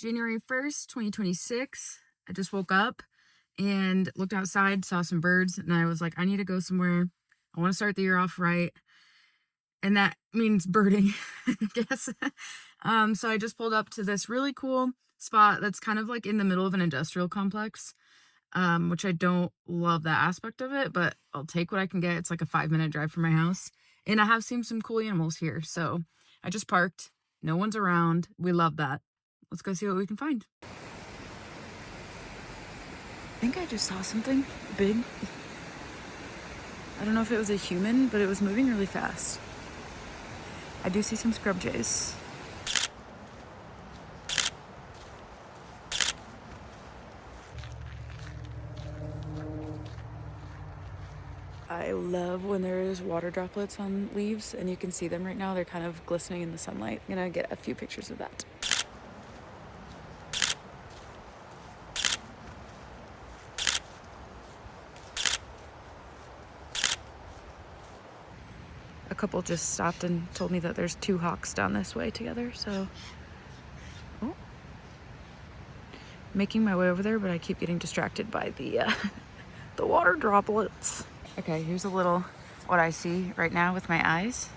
January 1st, 2026. I just woke up and looked outside, saw some birds, and I was like, I need to go somewhere. I want to start the year off right. And that means birding, I guess. So I just pulled up to this really cool spot that's kind of like in the middle of an industrial complex, which I don't love that aspect of it, but I'll take what I can get. It's like a 5-minute drive from my house. And I have seen some cool animals here. So I just parked. No one's around. We love that. Let's go see what we can find. I think I just saw something big. I don't know if it was a human, but it was moving really fast. I do see some scrub jays. I love when there's water droplets on leaves and you can see them right now. They're kind of glistening in the sunlight. I'm gonna get a few pictures of that. A couple just stopped and told me that there's 2 hawks down this way together, so oh. Making my way over there, but I keep getting distracted by the the water droplets. Okay, here's a little what I see right now with my eyes,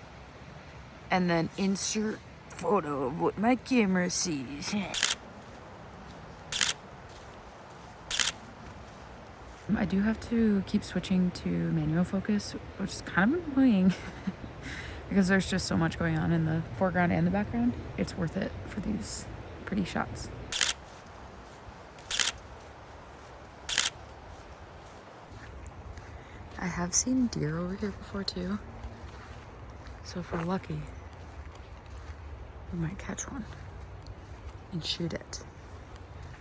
and then insert photo of what my camera sees. I do have to keep switching to manual focus, which is kind of annoying because there's just so much going on in the foreground and the background. It's worth it for these pretty shots. I have seen deer over here before too, so if we're lucky, we might catch one and shoot it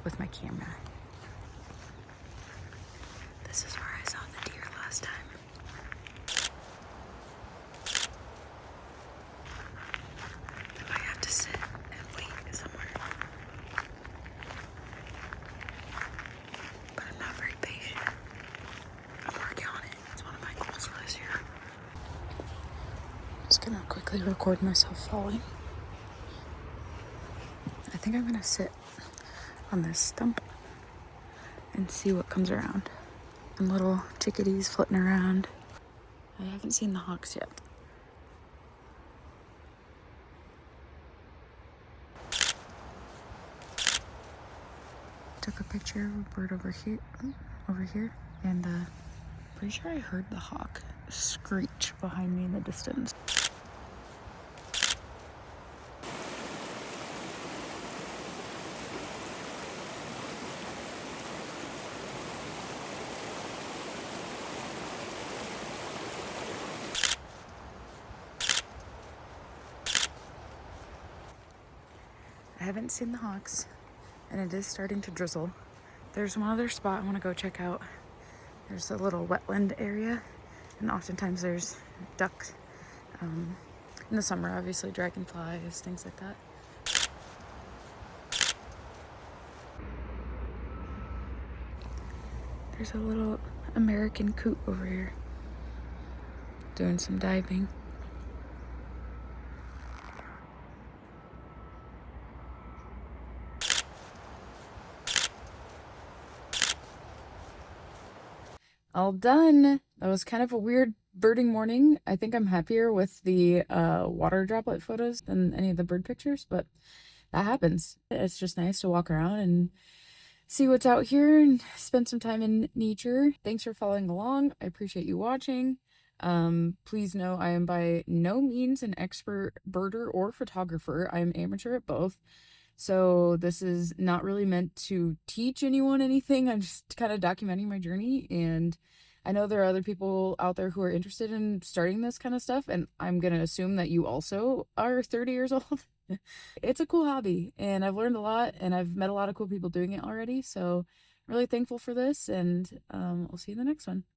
with my camera. This is where I saw the deer last time. I might have to sit and wait somewhere. But I'm not very patient. I'm working on it. It's one of my goals for this year. I'm just gonna quickly record myself falling. I think I'm gonna sit on this stump and see what comes around. And little chickadees flitting around. I haven't seen the hawks yet. Took a picture of a bird over here, and pretty sure I heard the hawk screech behind me in the distance. I haven't seen the hawks, and it is starting to drizzle. There's one other spot I want to go check out. There's a little wetland area, and oftentimes there's ducks. In the summer, obviously, dragonflies, things like that. There's a little American coot over here doing some diving. All done. That was kind of a weird birding morning. I think I'm happier with the water droplet photos than any of the bird pictures, but that happens. It's just nice to walk around and see what's out here and spend some time in nature. Thanks for following along. I appreciate you watching. Please know I am by no means an expert birder or photographer. I'm amateur at both. So this is not really meant to teach anyone anything. I'm just kind of documenting my journey, and I know there are other people out there who are interested in starting this kind of stuff, and I'm going to assume that you also are 30 years old. It's a cool hobby, and I've learned a lot, and I've met a lot of cool people doing it already, so I'm really thankful for this, and I'll see you in the next one.